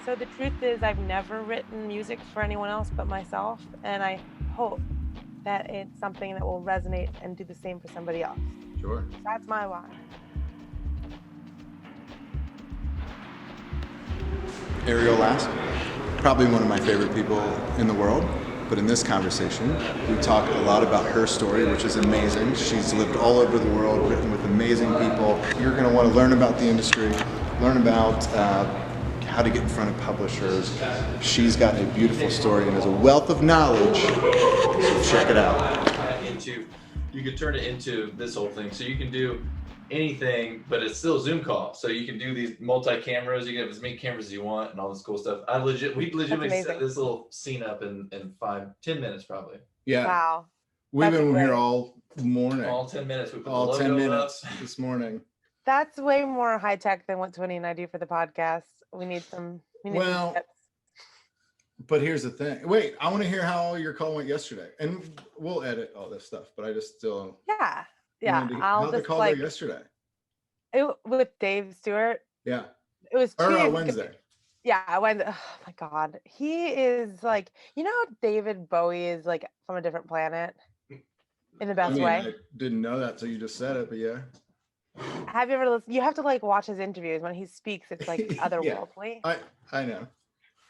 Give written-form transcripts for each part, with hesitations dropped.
So the truth is I've never written music for anyone else but myself, and I hope that it's something that will resonate and do the same for somebody else. Sure. That's my why. Ariel Lask, probably one of my favorite people in the world. But in this conversation, we talk a lot about her story, which is amazing. She's lived all over the world, written with amazing people. You're going to want to learn about the industry, learn about how to get in front of publishers. She's got a beautiful story and has a wealth of knowledge. So check it out. You could turn it into this whole thing. So you can do anything, but it's still a Zoom call. So you can do these multi-cameras. You can have as many cameras as you want and all this cool stuff. We legitimately set this little scene up in 5-10 minutes probably. Yeah. Wow. We've been here all morning. All 10 minutes. We put all the logo 10 minutes up this morning. That's way more high tech than what Tony and I do for the podcast. We need some tips. But here's the thing. Wait, I want to hear how your call went yesterday, and we'll edit all this stuff. But I just still How'd the call go yesterday? With Dave Stewart. Yeah. It was Wednesday. Yeah, Wednesday. Oh my God, he is like, David Bowie is like from a different planet in the best way. I didn't know that, so you just said it, but yeah. Have you ever listened? You have to like watch his interviews. When he speaks, it's like otherworldly. I know.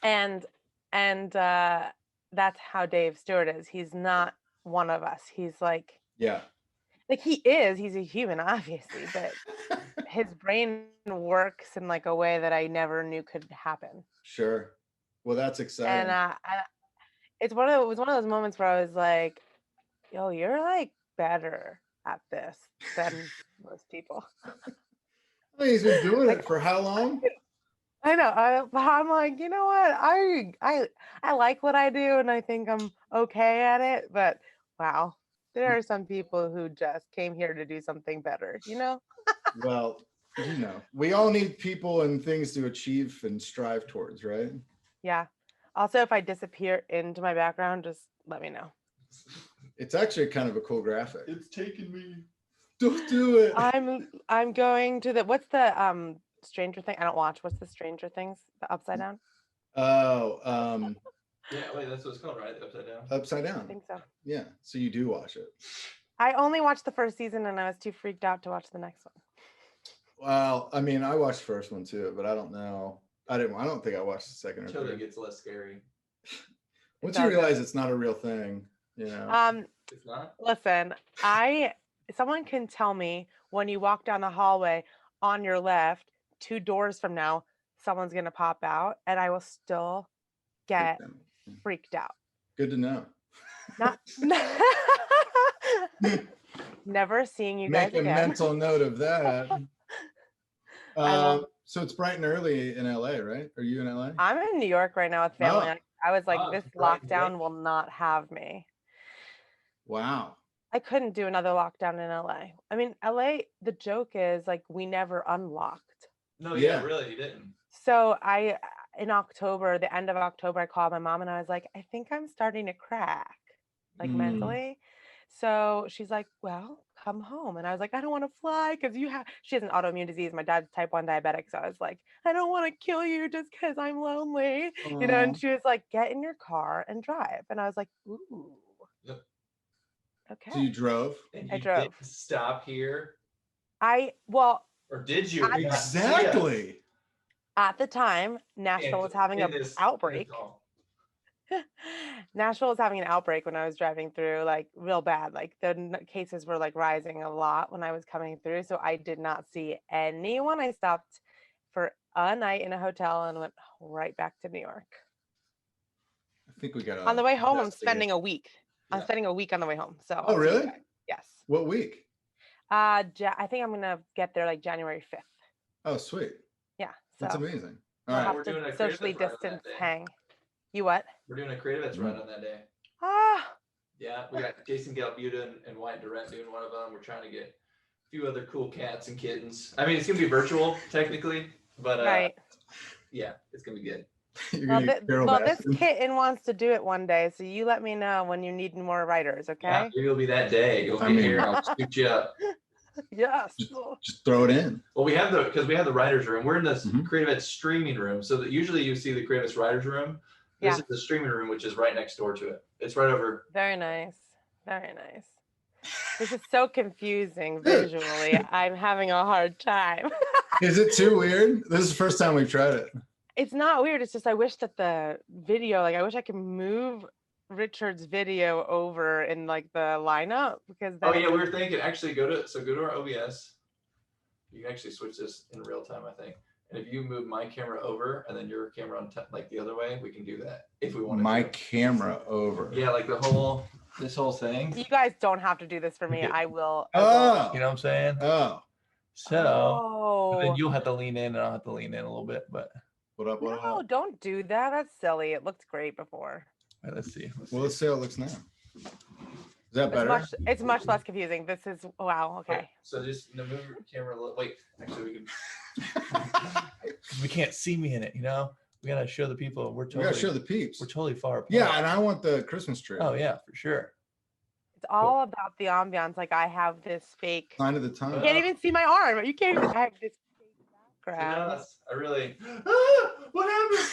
And that's how Dave Stewart is. He's not one of us. He's like, he's a human, obviously, but his brain works in like a way that I never knew could happen. Sure. Well, that's exciting. And it was one of those moments where I was like, yo, you're like better at this than most people. He's been doing it for how long? I know. I'm like, you know what? I like what I do, and I think I'm okay at it. But wow, there are some people who just came here to do something better. Well, we all need people and things to achieve and strive towards, right? Yeah. Also, if I disappear into my background, just let me know. It's actually kind of a cool graphic. It's taking me. Don't do it. I'm going to what's the Stranger Thing? I don't watch. What's the Stranger Things? The Upside Down? Oh, yeah, wait, that's what it's called, right? The Upside Down. Upside Down. I think so. Yeah. So you do watch it. I only watched the first season and I was too freaked out to watch the next one. Well, I mean, I watched the first one too, but I don't know. I don't think I watched the second or third. It gets less scary. Once you realize it's not a real thing, It's not? Listen, someone can tell me when you walk down the hallway on your left, 2 doors from now, someone's going to pop out, and I will still get freaked out. Good to know. Never seeing you guys again. Make a mental note of that. So it's bright and early in LA, right? Are you in LA? I'm in New York right now with family. Oh. I was like, this lockdown will not have me. Wow. I couldn't do another lockdown in LA. I mean, LA, the joke is like we never unlocked. No, yeah, really, you didn't. So in October, the end of October, I called my mom and I was like, I think I'm starting to crack, like mentally. So she's like, well, come home. And I was like, I don't want to fly because she has an autoimmune disease. My dad's type 1 diabetic. So I was like, I don't want to kill you just because I'm lonely. And she was like, get in your car and drive. And I was like, ooh. Yep. Okay. So you drove? I drove. Didn't stop here? Or did you? Exactly. At the time, Nashville was having an outbreak. Nashville was having an outbreak when I was driving through, like real bad. Like the cases were like rising a lot when I was coming through. So I did not see anyone. I stopped for a night in a hotel and went right back to New York. I think we got on the way home. I'm spending a week. I'm spending a week on the way home. So. Oh, really? Yes. What week? I think I'm gonna get there like January 5th. Oh, sweet. Yeah. So that's amazing. All right. We're doing a socially distance hang. You what? We're doing a creative It's run on that day. Ah. Yeah, we got Jason Galbuta and Wyatt Durrett doing one of them. We're trying to get a few other cool cats and kittens. I mean, it's gonna be virtual technically, but right. Yeah, it's gonna be good. This kitten wants to do it one day, so you let me know when you need more writers, okay? Yeah, maybe it'll be that day. You'll be here. I'll scoot you up. Yes. Just throw it in. Well, we have the writers room. We're in this Creative Ed streaming room. So that usually you see the Creative Ed writers room. This is the streaming room, which is right next door to it. It's right over. Very nice. Very nice. This is so confusing visually. I'm having a hard time. Is it too weird? This is the first time we've tried it. It's not weird. It's just I wish that the video, like I wish I could move Richard's video over in like the lineup because then we were thinking actually go to our OBS. You can actually switch this in real time, I think. And if you move my camera over and then your camera on like the other way, we can do that if we want. My camera over. Yeah, like this whole thing. You guys don't have to do this for me. I will. Oh, you know what I'm saying? Oh. So then you'll have to lean in and I'll have to lean in a little bit, but what up? No, don't do that. That's silly. It looked great before. All right, let's see. Let's see how it looks now. Is that better? It's much less confusing. This is wow. Okay. So just move your camera a little. Wait, actually, we can. We can't see me in it. You know, we gotta show the people. We gotta show the peeps. We're totally far apart. Yeah, and I want the Christmas tree. Oh yeah, for sure. It's all about the ambiance. Like I have this fake. Sign of the time. You can't even see my arm. You can't even have this fake background. I really. What happened?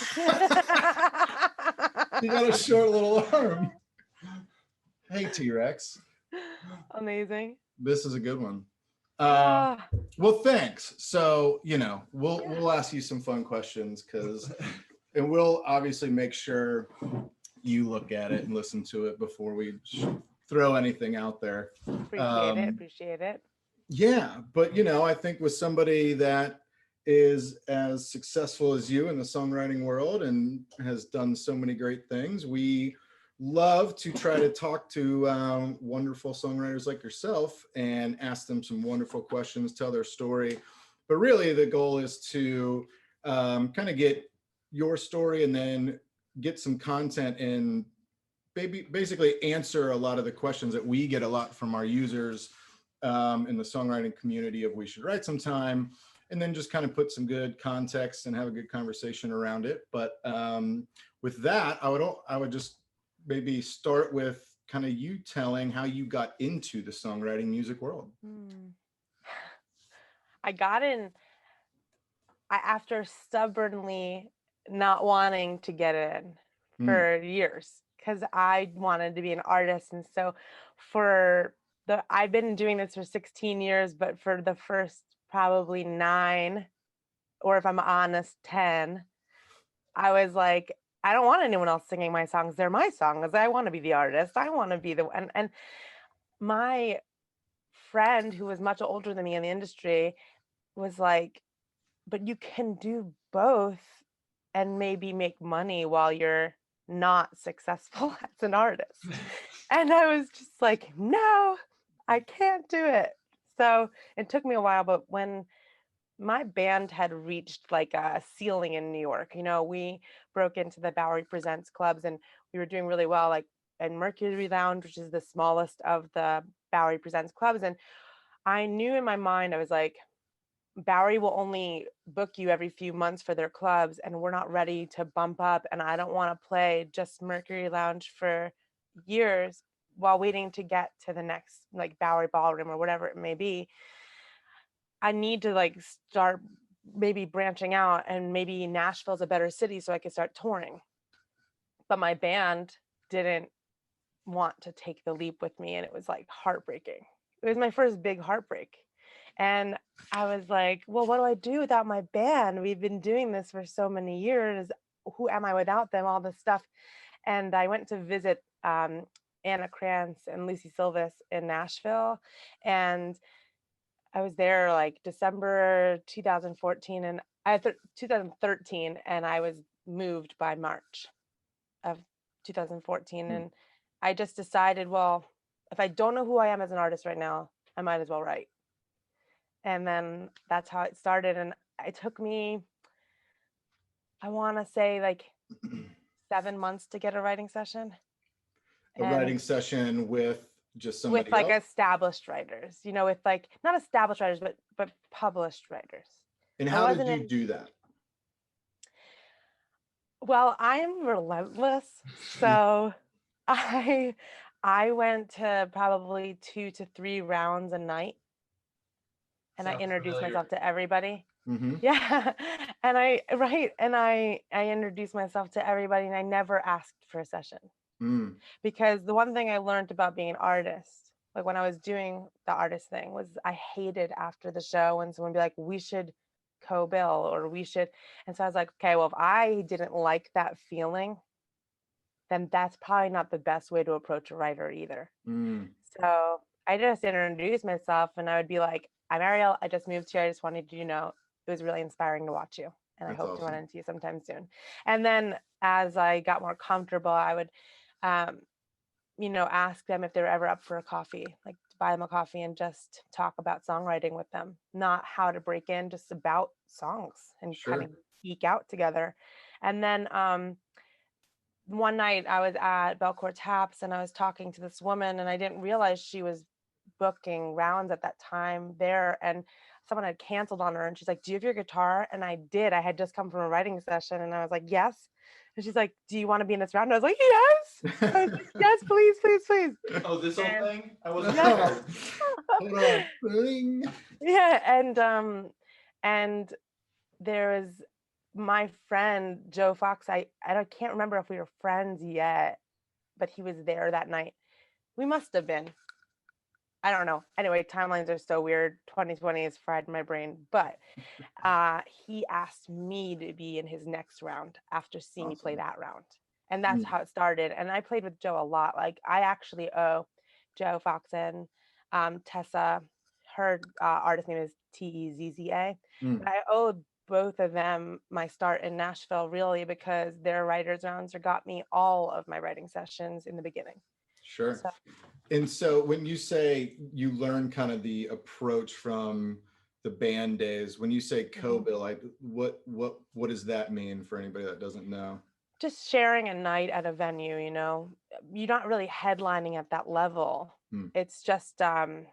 You got a short little arm. Hey, T-Rex. Amazing. This is a good one. Well, thanks. So, we'll ask you some fun questions and we'll obviously make sure you look at it and listen to it before we throw anything out there. Appreciate it. Yeah, but I think with somebody that is as successful as you in the songwriting world and has done so many great things, we love to try to talk to wonderful songwriters like yourself and ask them some wonderful questions, tell their story. But really the goal is to kind of get your story and then get some content and basically answer a lot of the questions that we get a lot from our users in the songwriting community of We Should Write Sometime, and then just kind of put some good context and have a good conversation around it. But with that, I would just maybe start with kind of you telling how you got into the songwriting music world. I got in after stubbornly not wanting to get in for years because I wanted to be an artist. And so I've been doing this for 16 years, but for the first probably 9, or if I'm honest, 10, I was like, I don't want anyone else singing my songs. They're my songs. I want to be the artist. I want to be the one. And my friend who was much older than me in the industry was like, but you can do both and maybe make money while you're not successful as an artist. And I was just like, no, I can't do it. So it took me a while, but when my band had reached like a ceiling in New York, we broke into the Bowery Presents clubs and we were doing really well, like in Mercury Lounge, which is the smallest of the Bowery Presents clubs. And I knew in my mind, I was like, Bowery will only book you every few months for their clubs and we're not ready to bump up. And I don't want to play just Mercury Lounge for years while waiting to get to the next like Bowery Ballroom or whatever it may be. I need to like start maybe branching out, and maybe Nashville's a better city so I could start touring. But my band didn't want to take the leap with me, and it was like heartbreaking. It was my first big heartbreak. And I was like, well, what do I do without my band? We've been doing this for so many years. Who am I without them? All this stuff. And I went to visit Anna Krantz and Lucy Silvis in Nashville. And I was there like December 2014 and 2013, and I was moved by March of 2014. And I just decided, well, if I don't know who I am as an artist right now, I might as well write. And then that's how it started. And it took me, I want to say like 7 months to get a writing session. Writing session with just somebody with like else? Established writers, with like not established writers, but published writers. And how did you do that? Well, I'm relentless. So I went to probably 2 to 3 rounds a night. and I Sounds introduced familiar. myself to everybody. Mm-hmm. Yeah. And I introduced myself to everybody and I never asked for a session. Because the one thing I learned about being an artist, like when I was doing the artist thing, was I hated after the show when someone would be like, we should co-bill or we should. And so I was like, okay, well, if I didn't like that feeling, then that's probably not the best way to approach a writer either. So I just introduced myself and I would be like, I'm Ariel. I just moved here. I just wanted you to know it was really inspiring to watch you. And I That's hope to awesome. run into you sometime soon. And then as I got more comfortable, I would, ask them if they were ever up for a coffee, like to buy them a coffee and just talk about songwriting with them, not how to break in, just about songs and kind of geek out together. And then one night I was at Belcourt Taps and I was talking to this woman and I didn't realize she was booking rounds at that time there, and someone had canceled on her and she's like, do you have your guitar? And I did. I had just come from a writing session and I was like, yes. And she's like, do you want to be in this round? And I was like, yes. I was like, yes, please, please, please. Oh, this whole thing? I wasn't Yeah. prepared. Hold on. Yeah, and there was my friend Joe Fox. I can't remember if we were friends yet, but he was there that night. We must have been. I don't know. Anyway, timelines are so weird. 2020 has fried my brain. But he asked me to be in his next round after seeing me play that round. And that's how it started. And I played with Joe a lot. Like I actually owe Joe Foxen, Tessa, her artist name is Tezza. But I owe both of them my start in Nashville really because their writers rounds got me all of my writing sessions in the beginning. Sure. So, and so when you say you learn kind of the approach from the band days, when you say co-bill, like what does that mean for anybody that doesn't know? Just sharing a night at a venue, you're not really headlining at that level. It's just time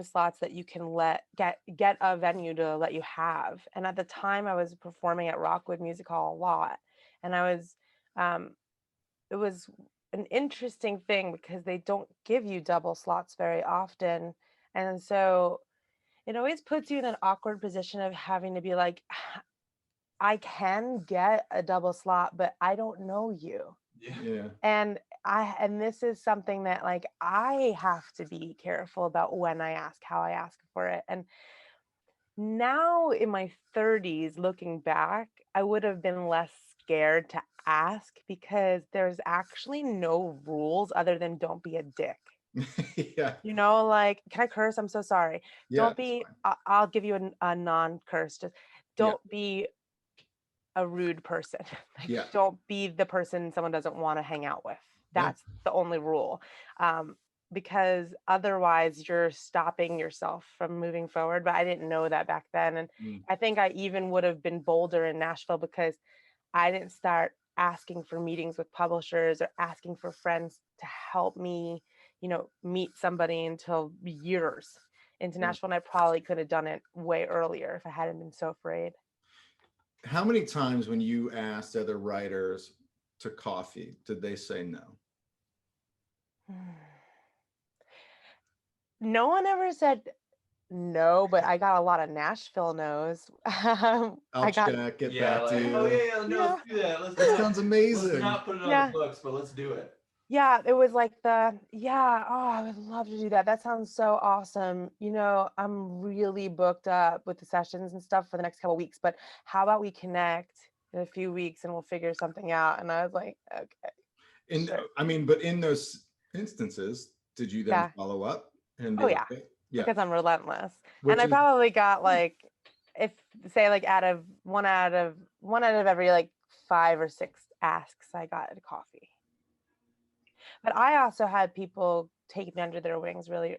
slots that you can get a venue to let you have. And at the time I was performing at Rockwood Music Hall a lot. And it was an interesting thing because they don't give you double slots very often. And so it always puts you in an awkward position of having to be like, I can get a double slot, but I don't know you. Yeah. And this is something that like I have to be careful about when I ask, how I ask for it. And now in my 30s, looking back, I would have been less scared to ask because there's actually no rules other than don't be a dick. Yeah. Like, can I curse? I'm so sorry. Yeah, Don't be, I'll give you a non-curse. Just don't be a rude person. Like, don't be the person someone doesn't want to hang out with. That's the only rule. Because otherwise you're stopping yourself from moving forward. But I didn't know that back then. And I think I even would have been bolder in Nashville because I didn't start asking for meetings with publishers or asking for friends to help me, meet somebody until years into Nashville. And I probably could have done it way earlier if I hadn't been so afraid. How many times when you asked other writers to coffee, did they say no? No one ever said no, but I got a lot of Nashville no's. Get back to you. Oh yeah, no, let's do that. That sounds amazing. Let's not put it on the books, but let's do it. Yeah, it was like I would love to do that. That sounds so awesome. I'm really booked up with the sessions and stuff for the next couple of weeks, but how about we connect in a few weeks and we'll figure something out? And I was like, okay. And sure. But in those instances, did you then follow up? And be because I'm relentless. And I probably got like, if say like one out of every like 5 or 6 asks, I got a coffee. But I also had people take me under their wings really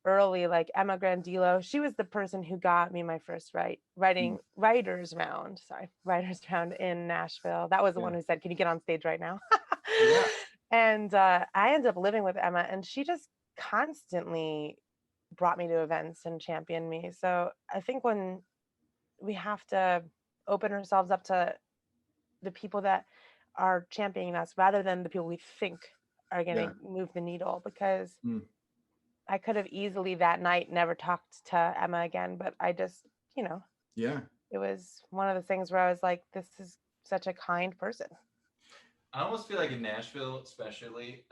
early, like Emma Grandillo. She was the person who got me my first writers round in Nashville. That was the one who said, can you get on stage right now? And I ended up living with Emma, and she just constantly brought me to events and championed me. So I think when we have to open ourselves up to the people that are championing us rather than the people we think are going to move the needle, because I could have easily that night never talked to Emma again, but I just, Yeah. it was one of those things where I was like, this is such a kind person. I almost feel like in Nashville, especially,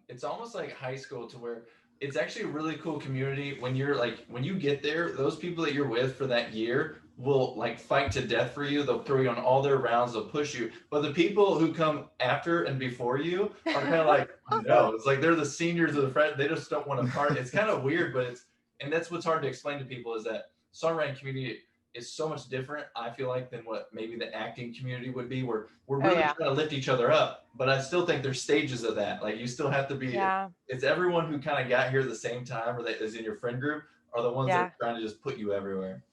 it's almost like high school to where it's actually a really cool community. When you get there, those people that you're with for that year will like fight to death for you. They'll throw you on all their rounds. They'll push you. But the people who come after and before you are kind of like, no, it's like they're the seniors of the frat. They just don't want to part. It's kind of weird, but and that's what's hard to explain to people is that songwriting community is so much different, I feel like, than what maybe the acting community would be, where we're really trying to lift each other up. But I still think there's stages of that. Like you still have to be, it's everyone who kind of got here at the same time or that is in your friend group are the ones that are trying to just put you everywhere.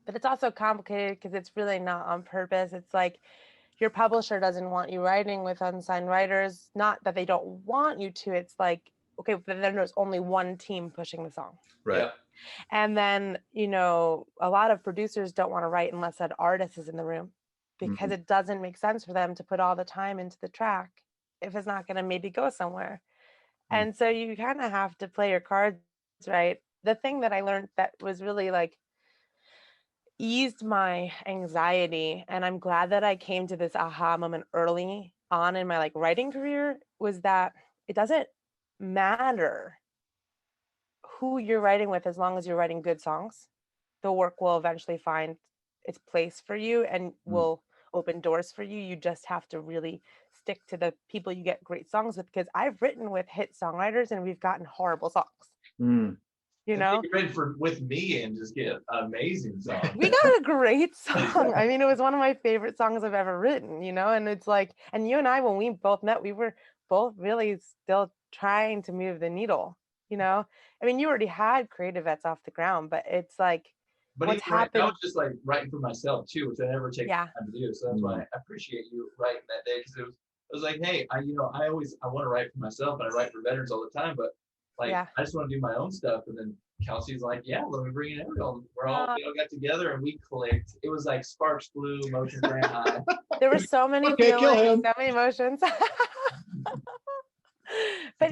But it's also complicated because it's really not on purpose. It's like your publisher doesn't want you writing with unsigned writers. Not that they don't want you to. It's like, okay, but then there's only one team pushing the song. Right. Yep. And then, a lot of producers don't want to write unless that artist is in the room because it doesn't make sense for them to put all the time into the track if it's not going to maybe go somewhere. And so you kind of have to play your cards right. The thing that I learned that was really like eased my anxiety, and I'm glad that I came to this aha moment early on in my like writing career, was that it doesn't matter who you're writing with as long as you're writing good songs. The work will eventually find its place for you and will open doors for you. You just have to really stick to the people you get great songs with, because I've written with hit songwriters and we've gotten horrible songs. You know, you read with me and just get amazing songs. We got a great song. I mean, it was one of my favorite songs I've ever written, and it's like, and you and I, when we both met, we were both really still trying to move the needle, I mean, you already had Creative Vets off the ground, but it's like, but what's happened? I was just like writing for myself too, which I never take time to do. So that's why I appreciate you writing that day, because it was like, hey, I want to write for myself and I write for veterans all the time, but like I just want to do my own stuff. And then Kelsey's like, yeah, let me bring in Ariel. We all got together and we clicked. It was like sparks flew, emotions ran high. There were so many feelings, so many emotions. But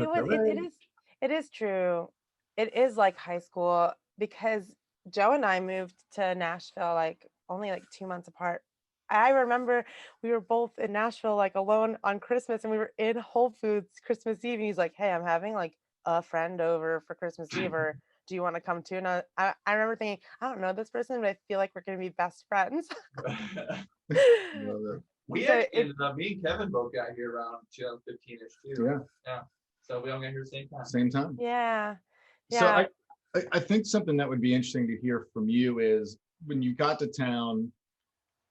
it is true. It is like high school, because Joe and I moved to Nashville like only like 2 months apart. I remember we were both in Nashville like alone on Christmas, and we were in Whole Foods Christmas Eve, and he's like, hey, I'm having like a friend over for Christmas Eve, or do you want to come too? And I remember thinking, I don't know this person, but I feel like we're going to be best friends. We ended up, me and Kevin both got here around 2015-ish too. Yeah. So we all got here the same time. Yeah. So I think something that would be interesting to hear from you is when you got to town,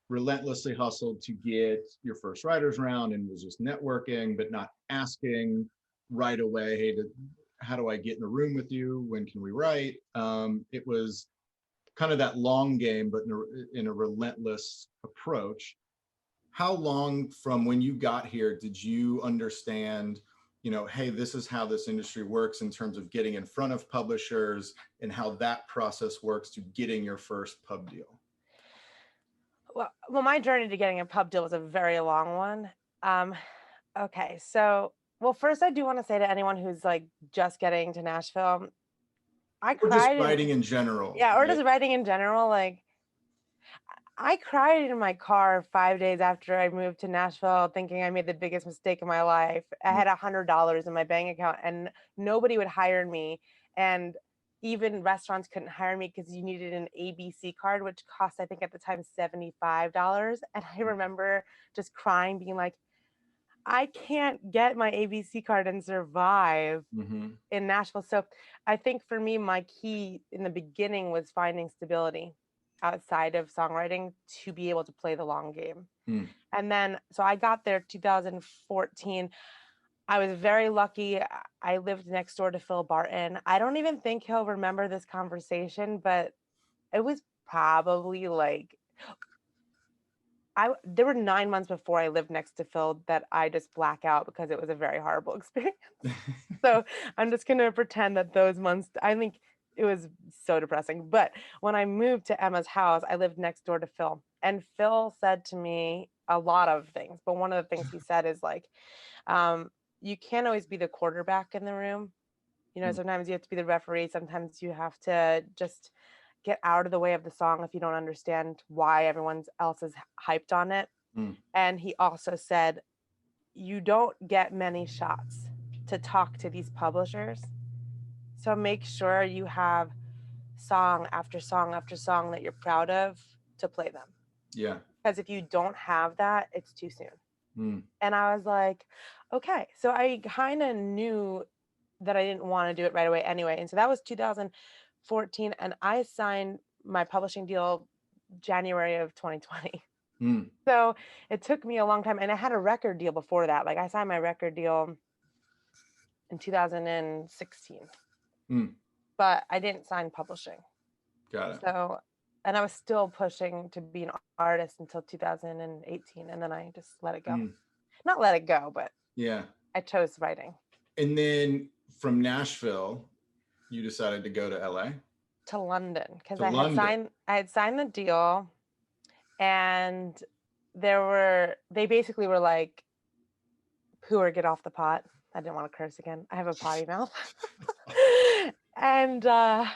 relentlessly hustled to get your first writers round and was just networking, but not asking right away, hey, how do I get in a room with you? When can we write? It was kind of that long game, but in a relentless approach. How long from when you got here did you understand, hey, this is how this industry works in terms of getting in front of publishers and how that process works to getting your first pub deal? Well, my journey to getting a pub deal was a very long one. Okay, so, well, first I do want to say to anyone who's like just getting to Nashville, I cried. Or just writing in general. Yeah, or just writing in general. Like, I cried in my car 5 days after I moved to Nashville, thinking I made the biggest mistake of my life. I had $100 in my bank account and nobody would hire me. And even restaurants couldn't hire me because you needed an ABC card, which cost, I think at the time, $75. And I remember just crying, being like, I can't get my ABC card and survive in Nashville. So I think for me, my key in the beginning was finding stability outside of songwriting to be able to play the long game. And then, so I got there 2014. I was very lucky. I lived next door to Phil Barton. I don't even think he'll remember this conversation, but it was probably like, there were 9 months before I lived next to Phil that I just black out because it was a very horrible experience. So I'm just going to pretend that those months, I think it was so depressing. But when I moved to Emma's house, I lived next door to Phil. And Phil said to me a lot of things. But one of the things he said is like, you can't always be the quarterback in the room. You know, sometimes you have to be the referee. Sometimes you have to just get out of the way of the song if you don't understand why everyone else is hyped on it. And he also said, you don't get many shots to talk to these publishers. So make sure you have song after song after song that you're proud of to play them. Yeah. Because if you don't have that, it's too soon. And I was like, okay. So I kind of knew that I didn't want to do it right away anyway. And so that was 2014. And I signed my publishing deal January of 2020. So it took me a long time. And I had a record deal before that. Like I signed my record deal in 2016. But I didn't sign publishing. Got it. So, and I was still pushing to be an artist until 2018. And then I just let it go. Not let it go, but yeah, I chose writing. And then from Nashville, you decided to go to LA? To London, because I had signed the deal, and they basically were like, "Poo or get off the pot." I didn't want to curse again. I have a potty mouth. and I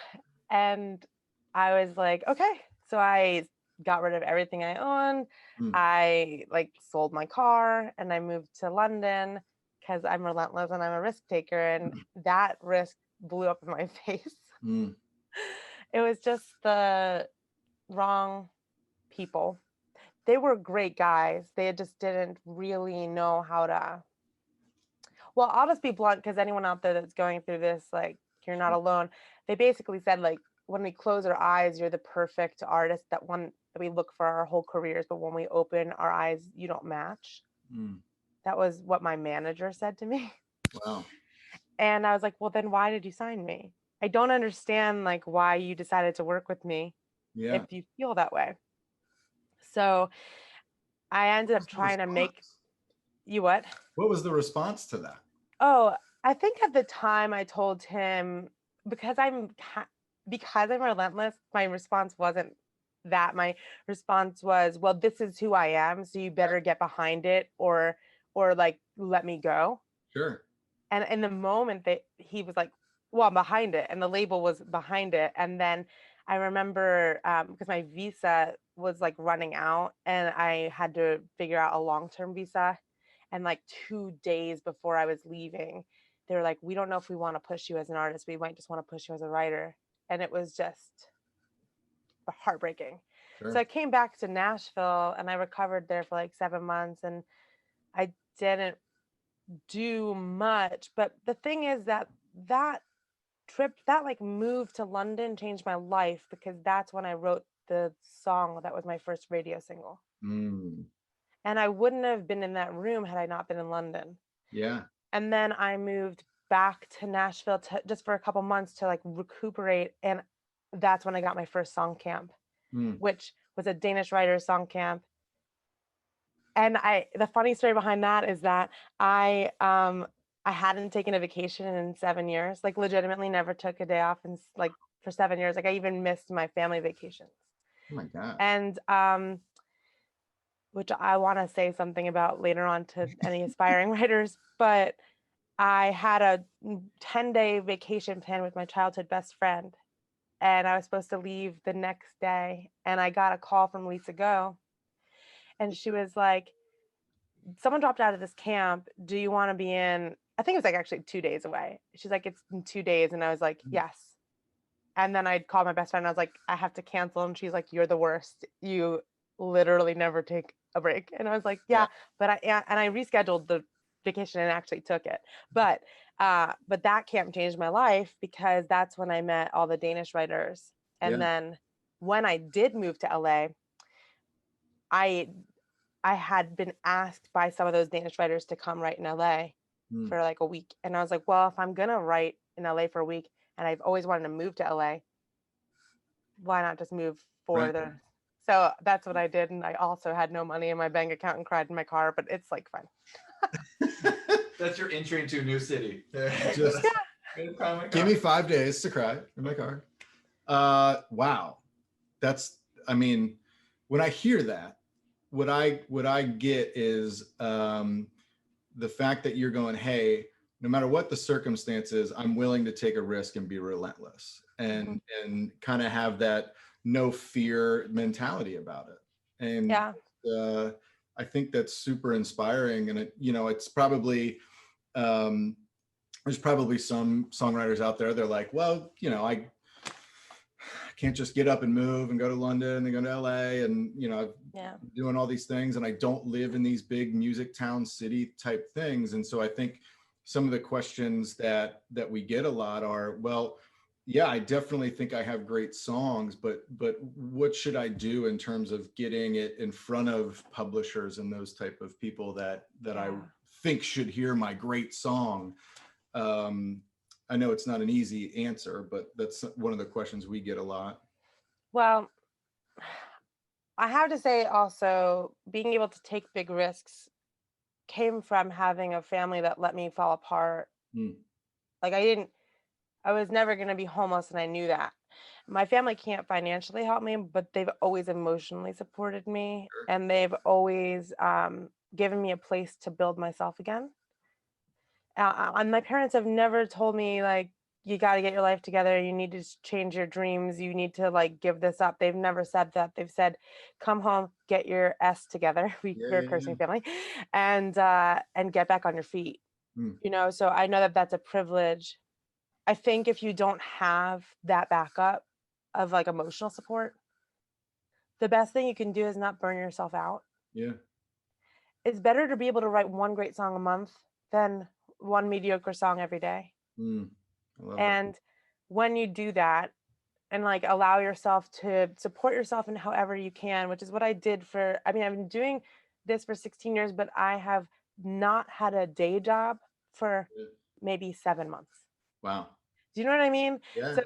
was like, okay. So I got rid of everything I owned. I sold my car and I moved to London because I'm relentless and I'm a risk taker. And that risk blew up in my face. It was just the wrong people. They were great guys. They just didn't really know how to. Well, I'll just be blunt, because anyone out there that's going through this, you're not alone. They basically said, when we close our eyes, you're the perfect artist that we look for our whole careers, but when we open our eyes, you don't match. That was what my manager said to me. Wow. And I was like, well, then why did you sign me? I don't understand why you decided to work with me if you feel that way. So I ended up trying to make you what? What was the response to that? Oh, I think at the time I told him, because I'm relentless, my response wasn't that. My response was, well, this is who I am, so you better get behind it or let me go. Sure. And in the moment that he was like, well, I'm behind it, and the label was behind it. And then I remember because my visa was running out, and I had to figure out a long-term visa. And 2 days before I was leaving, they were like, we don't know if we want to push you as an artist. We might just want to push you as a writer. And it was just heartbreaking. Sure. So I came back to Nashville and I recovered there for 7 months, and I didn't do much. But the thing is that trip, that move to London changed my life, because that's when I wrote the song that was my first radio single. And I wouldn't have been in that room had I not been in London. Yeah. And then I moved back to Nashville just for a couple months to recuperate. And that's when I got my first song camp, which was a Danish writer's song camp. And the funny story behind that is that I hadn't taken a vacation in 7 years, legitimately never took a day off for 7 years. I even missed my family vacations. Oh my God. And which I want to say something about later on to any aspiring writers, but I had a 10-day vacation plan with my childhood best friend, and I was supposed to leave the next day, and I got a call from Lisa Go, and she was like, someone dropped out of this camp. Do you want to be in? I think it was actually 2 days away. She's like, it's in 2 days. And I was like, yes. And then I'd call my best friend. I was like, I have to cancel. And she's like, you're the worst. You literally never take a break. And I was like, yeah. But I rescheduled the vacation and actually took it. But that camp changed my life, because that's when I met all the Danish writers. And then when I did move to LA, I had been asked by some of those Danish writers to come write in LA for a week. And I was like, well, if I'm going to write in LA for a week, and I've always wanted to move to LA, why not just move further? Right. So that's what I did. And I also had no money in my bank account and cried in my car, but it's fun. That's your entry into a new city. Just give me 5 days to cry in my car. Wow. When I hear that, what I get is the fact that you're going, hey, no matter what the circumstances, I'm willing to take a risk and be relentless Mhm. and kind of have that no fear mentality about it. And Yeah. I think that's super inspiring. And it's probably, there's probably some songwriters out there. They're like, well, I can't just get up and move and go to London and then go to LA and, Yeah. doing all these things. And I don't live in these big music town city type things. And so I think some of the questions that we get a lot are, well, yeah, I definitely think I have great songs, but what should I do in terms of getting it in front of publishers and those type of people that I think should hear my great song? I know it's not an easy answer, but that's one of the questions we get a lot. Well, I have to say also, being able to take big risks came from having a family that let me fall apart. Mm. Like I was never going to be homeless, and I knew that. My family can't financially help me, but they've always emotionally supported me, Sure. and they've always given me a place to build myself again. And my parents have never told me like, you got to get your life together, you need to change your dreams, you need to like give this up. They've never said that. They've said, come home, get your S together. We're a cursing family, and get back on your feet. Mm. So I know that that's a privilege. I think if you don't have that backup of like emotional support, the best thing you can do is not burn yourself out. Yeah. It's better to be able to write one great song a month than one mediocre song every day. Mm. I love that. And when you do that and like allow yourself to support yourself in however you can, which is what I did I've been doing this for 16 years, but I have not had a day job for maybe 7 months. Wow. Do you know what I mean? Yeah. So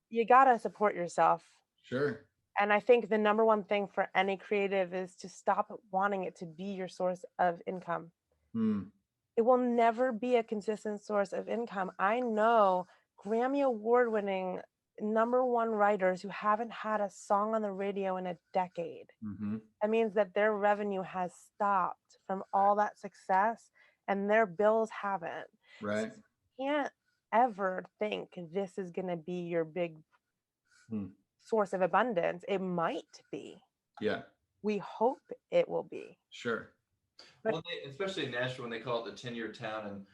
you got to support yourself. Sure. And I think the number one thing for any creative is to stop wanting it to be your source of income. Mm. It will never be a consistent source of income. I know Grammy Award winning #1 writers who haven't had a song on the radio in a decade. Mm-hmm. That means that their revenue has stopped from all that success and their bills haven't. Right. So you can't ever think this is going to be your big source of abundance. It might be. Yeah. We hope it will be. Sure. Well, especially in Nashville, when they call it the 10-year town, and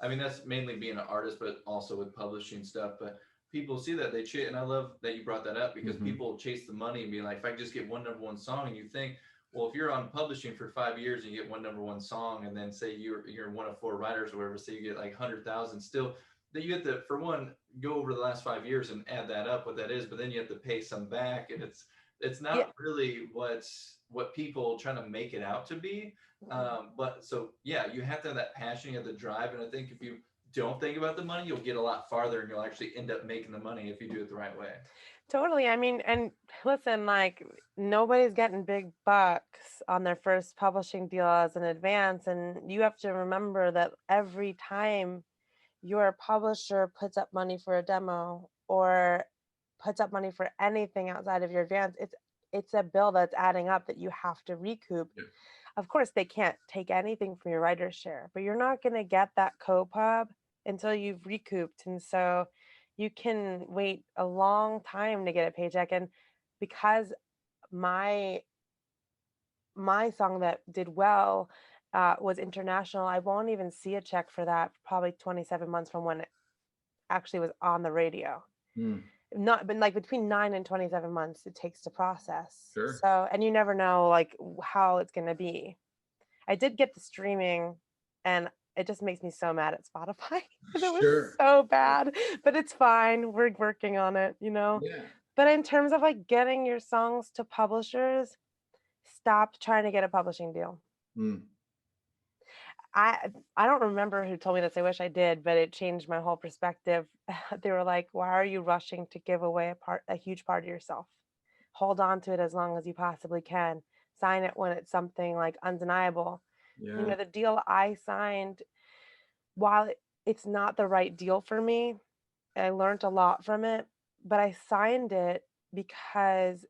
I mean that's mainly being an artist, but also with publishing stuff. But people see that they chase, and I love that you brought that up because people chase the money and be like, if I just get one #1 song, and you think, well, if you're on publishing for 5 years and you get one #1 song, and then say you're one of 4 writers or whatever, so you get like 100,000, still that you have to, for one, go over the last 5 years and add that up what that is, but then you have to pay some back, and it's not really what people trying to make it out to be. But so yeah, you have to have that passion, you have the drive, and I think if you don't think about the money, you'll get a lot farther, and you'll actually end up making the money if you do it the right way. Totally. I mean, and listen, like nobody's getting big bucks on their first publishing deal as an advance, and you have to remember that every time your publisher puts up money for a demo or puts up money for anything outside of your advance, it's a bill that's adding up that you have to recoup. Yeah. Of course, they can't take anything from your writer's share, but you're not going to get that co-pub until you've recouped. And so you can wait a long time to get a paycheck. And because my song that did well was international, I won't even see a check for that for probably 27 months from when it actually was on the radio. Not been like between 9 and 27 months it takes to process. Sure. So, and you never know like how it's going to be. I did get the streaming, and it just makes me so mad at Spotify because it was so bad, but it's fine. We're working on it, Yeah. But in terms of like getting your songs to publishers, stop trying to get a publishing deal. I don't remember who told me this. I wish I did, but it changed my whole perspective. They were like, "Why are you rushing to give away a huge part of yourself? Hold on to it as long as you possibly can. Sign it when it's something like undeniable." Yeah. The deal I signed, while it's not the right deal for me, I learned a lot from it, but I signed it because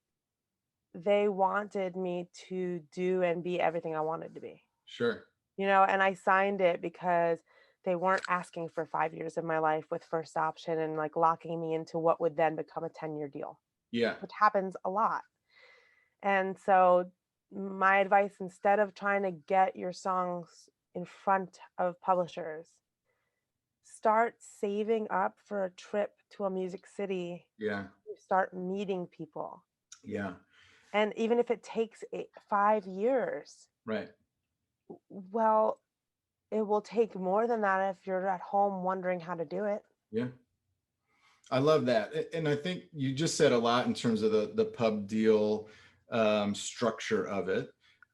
they wanted me to do and be everything I wanted to be. Sure. And I signed it because they weren't asking for 5 years of my life with first option and like locking me into what would then become a 10-year deal, Yeah. which happens a lot. And so my advice, instead of trying to get your songs in front of publishers, start saving up for a trip to a music city. Yeah. Start meeting people. Yeah. And even if it takes 5 years, Right. well, it will take more than that if you're at home wondering how to do it. Yeah. I love that. And I think you just said a lot in terms of the pub deal structure of it.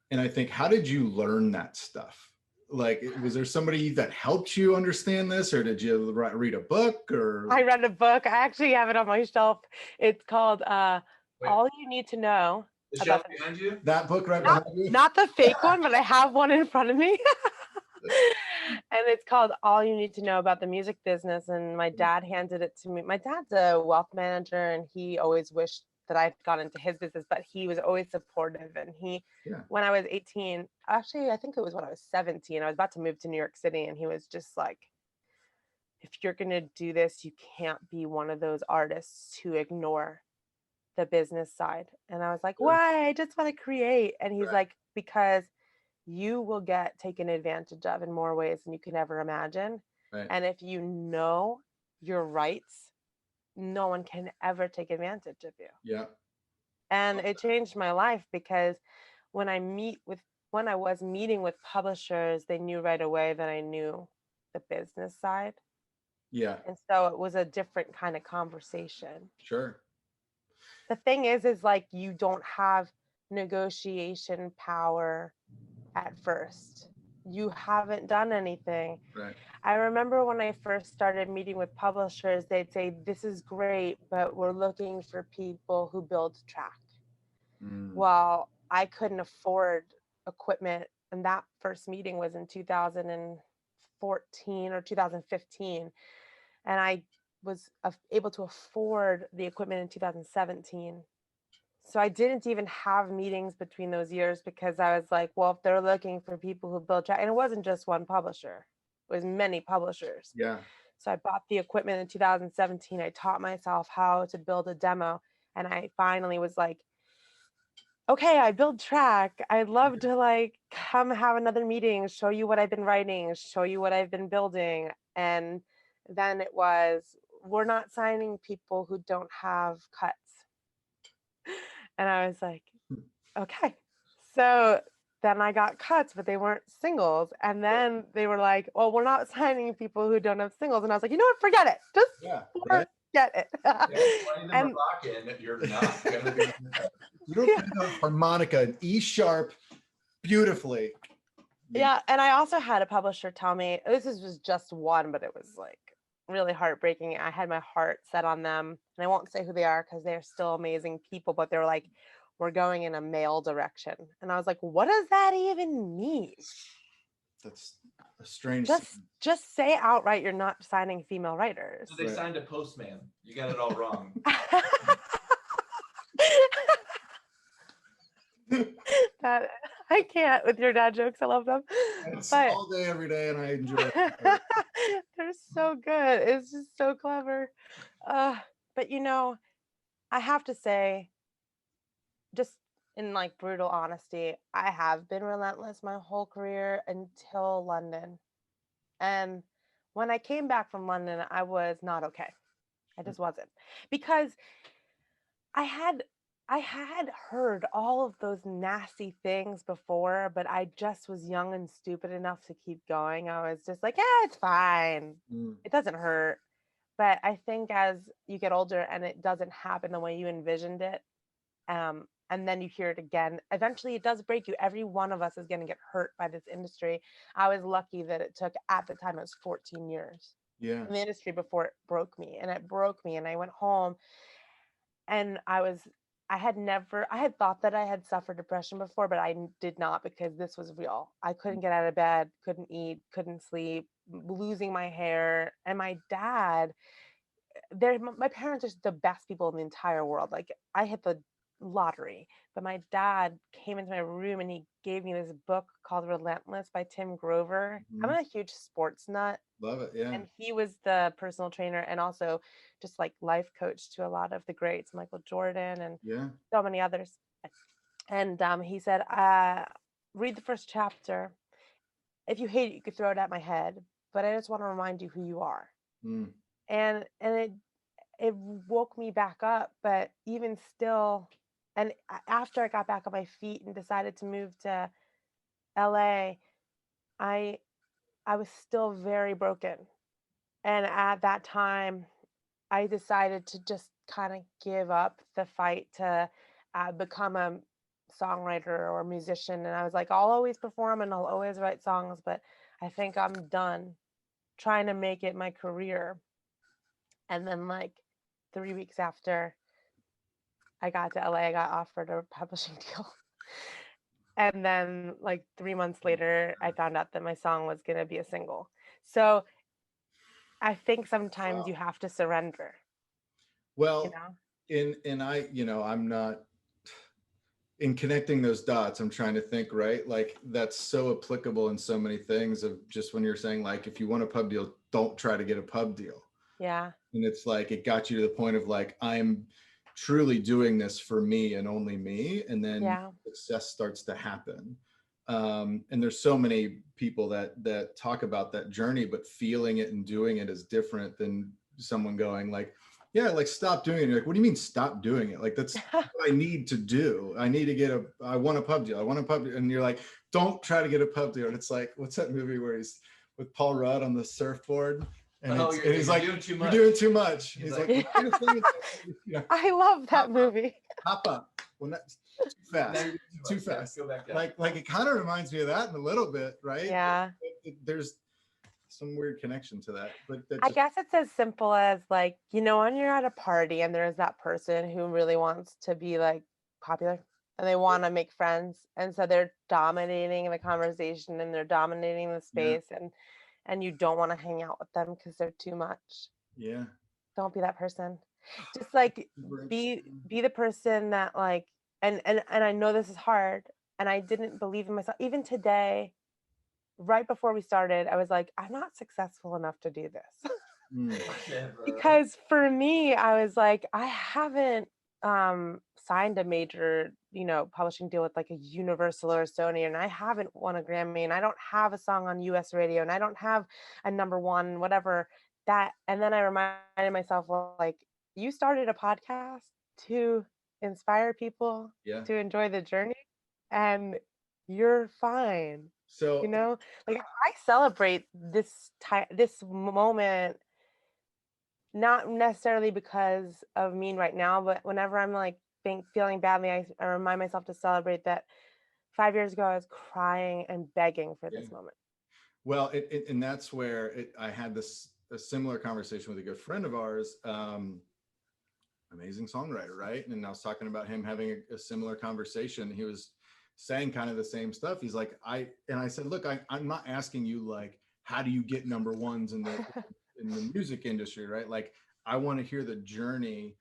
And I think, how did you learn that stuff? Like, was there somebody that helped you understand this, or did you read a book? Or I read a book. I actually have it on my shelf. It's called All You Need to Know. The shelf behind you? That book right behind you? Not the fake one, but I have one in front of me. And it's called All You Need to Know About the Music Business. And my dad handed it to me. My dad's a wealth manager, and he always wished that I'd gone into his business, but he was always supportive. And when I was 18, actually, I think it was when I was 17, I was about to move to New York City, and he was just like, if you're going to do this, you can't be one of those artists who ignore the business side. And I was like, why? I just want to create. And he's like, because you will get taken advantage of in more ways than you can ever imagine. Right. And if you know your rights, no one can ever take advantage of you. Yeah. And it changed my life, because when I was meeting with publishers, they knew right away that I knew the business side. Yeah. And so it was a different kind of conversation. Sure. The thing is like, you don't have negotiation power at first. You haven't done anything. Right. I remember when I first started meeting with publishers, they'd say, this is great, but we're looking for people who build track. Well, I couldn't afford equipment. And that first meeting was in 2014 or 2015. And I was able to afford the equipment in 2017. So I didn't even have meetings between those years, because I was like, well, if they're looking for people who build track, and it wasn't just one publisher, it was many publishers. Yeah. So I bought the equipment in 2017. I taught myself how to build a demo. And I finally was like, okay, I build track. I'd love to like come have another meeting, show you what I've been writing, show you what I've been building. And then it was, we're not signing people who don't have cuts. And I was like, okay. So then I got cuts, but they weren't singles. And then they were like, well, we're not signing people who don't have singles. And I was like, you know what? Forget it. Just forget it. And you're not going to be. You don't play the harmonica in E sharp beautifully. Yeah. And I also had a publisher tell me, this was just one, but it was like really heartbreaking. I had my heart set on them, and I won't say who they are because they're still amazing people, but they're like, we're going in a male direction. And I was like, what does that even mean? That's a strange. Just say outright you're not signing female writers. So they signed a postman. You got it all wrong. That I can't with your dad jokes. I love them. It's all day, every day, and I enjoy it. They're so good. It's just so clever. But you know, I have to say, just in like brutal honesty, I have been relentless my whole career until London. And when I came back from London, I was not okay. I just wasn't, because I had heard all of those nasty things before, but I just was young and stupid enough to keep going. I was just like, yeah, it's fine. It doesn't hurt. But I think as you get older and it doesn't happen the way you envisioned it, and then you hear it again, eventually it does break you. Every one of us is going to get hurt by this industry. I was lucky that it took, at the time, it was 14 years in the industry before it broke me. And it broke me, and I went home, and I had thought that I had suffered depression before, but I did not, because this was real. I couldn't get out of bed, couldn't eat, couldn't sleep, losing my hair. And my dad, my parents are the best people in the entire world. Like, I hit the lottery. But my dad came into my room and he gave me this book called Relentless by Tim Grover. I'm a huge sports nut. Love it. Yeah. And he was the personal trainer and also just like life coach to a lot of the greats, Michael Jordan and so many others. And he said, read the first chapter. If you hate it, you could throw it at my head, but I just want to remind you who you are. And it woke me back up. But even still, and after I got back on my feet and decided to move to LA, I was still very broken. And at that time, I decided to just kind of give up the fight to become a songwriter or a musician. And I was like, I'll always perform and I'll always write songs, but I think I'm done trying to make it my career. And then like 3 weeks after I got to LA, I got offered a publishing deal. And then like 3 months later, I found out that my song was going to be a single. So I think sometimes you have to surrender. Well, and I, I'm not in connecting those dots. I'm trying to think, right? Like that's so applicable in so many things of just when you're saying like, if you want a pub deal, don't try to get a pub deal. Yeah. And it's like, it got you to the point of like, I'm truly doing this for me and only me. And then success starts to happen. And there's so many people that talk about that journey, but feeling it and doing it is different than someone going like, yeah, like stop doing it. You're like, what do you mean stop doing it? Like, that's what I need to do. I need to get I want a pub deal. I want a pub deal. And you're like, don't try to get a pub deal. And it's like, what's that movie where he's with Paul Rudd on the surfboard? And, he's like, you're doing too much. He's like, I love that movie. Hop up. Well, that's too fast. Too fast. Go back down. Like it kind of reminds me of that in a little bit, right? Yeah. There's some weird connection to that. But I guess it's as simple as like, when you're at a party and there's that person who really wants to be like popular and they want to make friends. And so they're dominating the conversation and they're dominating the space and you don't want to hang out with them because they're too much. Yeah. Don't be that person. Just like be the person that like, and I know this is hard and I didn't believe in myself. Even today, right before we started, I was like, I'm not successful enough to do this. Because for me, I was like, I haven't signed a major, publishing deal with like a Universal or a Sony, and I haven't won a Grammy, and I don't have a song on US radio, and I don't have a #1, whatever that. And then I reminded myself, like, you started a podcast to inspire people to enjoy the journey, and you're fine. So, like I celebrate this moment, not necessarily because of me right now, but whenever I'm like feeling badly, I remind myself to celebrate that 5 years ago, I was crying and begging for this moment. Well, and that's where I had a similar conversation with a good friend of ours, amazing songwriter, right? And I was talking about him having a similar conversation. He was saying kind of the same stuff. He's like, I said, look, I'm not asking you like, how do you get #1s in the music industry, right? Like, I want to hear the journey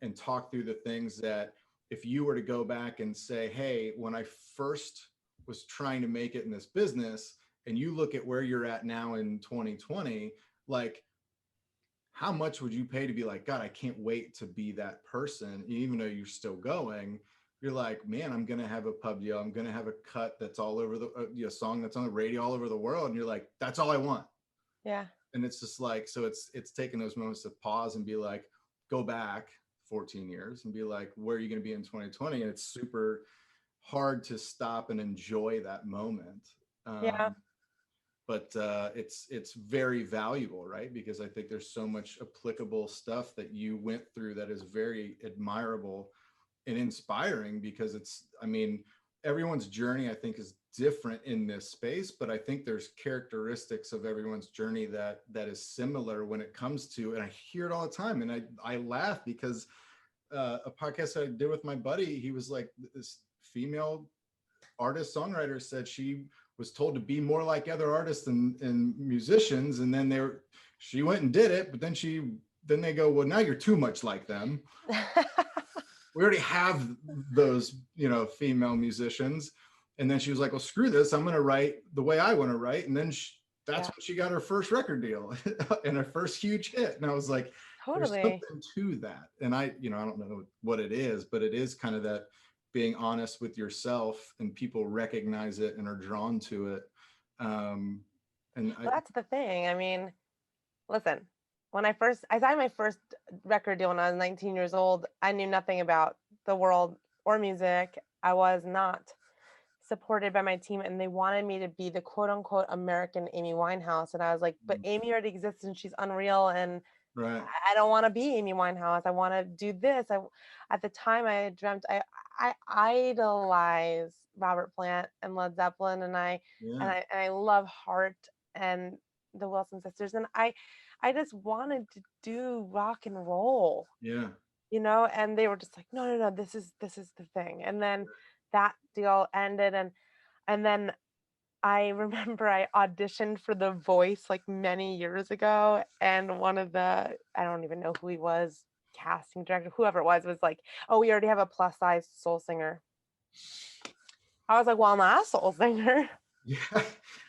and talk through the things that if you were to go back and say, hey, when I first was trying to make it in this business, and you look at where you're at now in 2020, like, how much would you pay to be like, God, I can't wait to be that person, even though you're still going? You're like, man, I'm going to have a pub deal. I'm going to have a cut that's all over the song that's on the radio all over the world. And you're like, that's all I want. Yeah. And it's just like, so it's taking those moments to pause and be like, go back 14 years and be like, where are you going to be in 2020? And it's super hard to stop and enjoy that moment. But it's very valuable, right? Because I think there's so much applicable stuff that you went through that is very admirable and inspiring, because everyone's journey, I think, is different in this space, but I think there's characteristics of everyone's journey that is similar when it comes to, and I hear it all the time. And I laugh because a podcast I did with my buddy, he was like, this female artist songwriter said she was told to be more like other artists and musicians, and then she went and did it, but then they go, well, now you're too much like them. we already have those, you know, female musicians. And then she was like, well, screw this. I'm going to write the way I want to write. And then that's when she got her first record deal and her first huge hit. And I was like, there's something to that. And I don't know what it is, but it is kind of that being honest with yourself, and people recognize it and are drawn to it. That's the thing. I mean, listen, when I signed my first record deal when I was 19 years old, I knew nothing about the world or music. I was not supported by my team, and they wanted me to be the quote unquote American Amy Winehouse. And I was like, but Amy already exists and she's unreal. And I don't want to be Amy Winehouse. I want to do this. At the time I dreamt, I idolize Robert Plant and Led Zeppelin, and I love Heart and the Wilson sisters. And I just wanted to do rock and roll. Yeah. You know, and they were just like, no, this is the thing. And then that deal ended, and then I remember I auditioned for The Voice like many years ago, and one of I don't even know who he was, casting director, whoever it was like, oh, we already have a plus size soul singer. I was like, well, I'm not a soul singer. Yeah.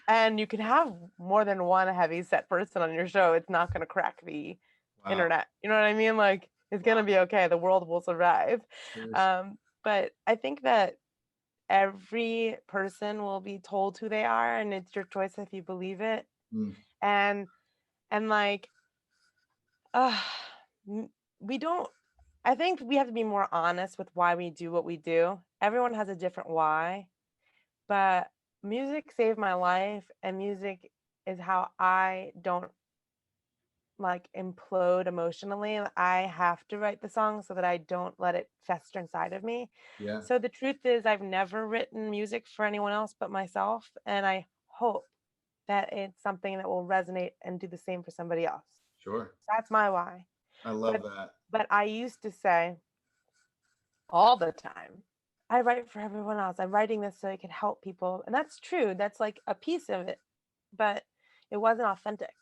And you can have more than one heavy set person on your show. It's not going to crack the internet. You know what I mean? Like, it's going to be okay. The world will survive. But I think that every person will be told who they are, and it's your choice if you believe it. And like, I think we have to be more honest with why we do what we do. Everyone has a different why, but music saved my life, and music is how I don't like implode emotionally. I have to write the song so that I don't let it fester inside of me. Yeah. So the truth is, I've never written music for anyone else but myself, and I hope that it's something that will resonate and do the same for somebody else. Sure. That's my why. I love that. But I used to say all the time, I write for everyone else. I'm writing this so it can help people. And that's true. That's like a piece of it, but it wasn't authentic.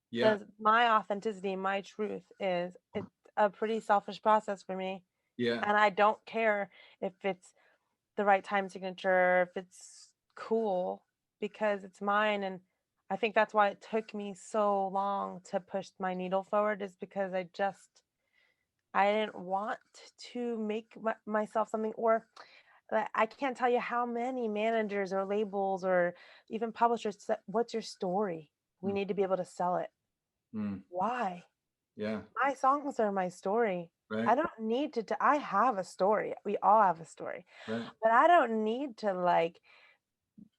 Yeah. My authenticity, my truth it's a pretty selfish process for me. Yeah. And I don't care if it's the right time signature, if it's cool, because it's mine. And I think that's why it took me so long to push my needle forward, is because I didn't want to make myself something, or I can't tell you how many managers or labels or even publishers said, what's your story? We need to be able to sell it. Why? Yeah. My songs are my story. Right. I don't need to, I have a story. We all have a story. Right. But I don't need to like